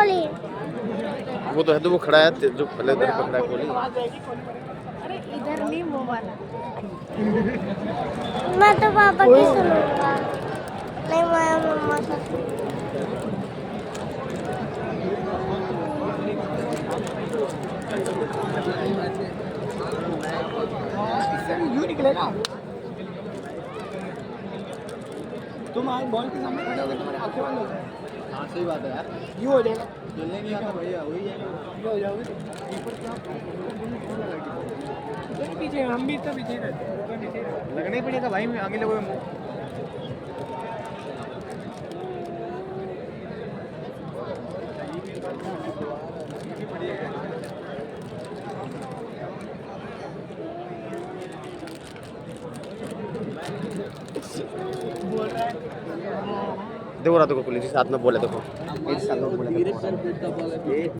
कोहली। वो तो है, तो वो खड़ा है जो पहले उधर पकड़ा है कोहली। अरे इधर नहीं, वो वाला। मैं तो पापा की सुनूंगा, नहीं मैं मम्मा से यूं निकलेगा। तुम आज बॉल के सामने खड़े हो गए, तुम्हारे आंखें बंद हो गए। हाँ सही बात है यार, यूं हो जाएगा, खेलने नहीं आता भैया, वही है। यूं हो जाओगे। तुम पीछे, हम भी तो पीछे रहते हैं, वो तो पीछे रहते हैं। लगना ही पड़ेगा भाई, मैं आगे लोगों में। बोल रहा है देखो रहा, देखो पुलिस साथ में बोले, देखो साथ में बोले।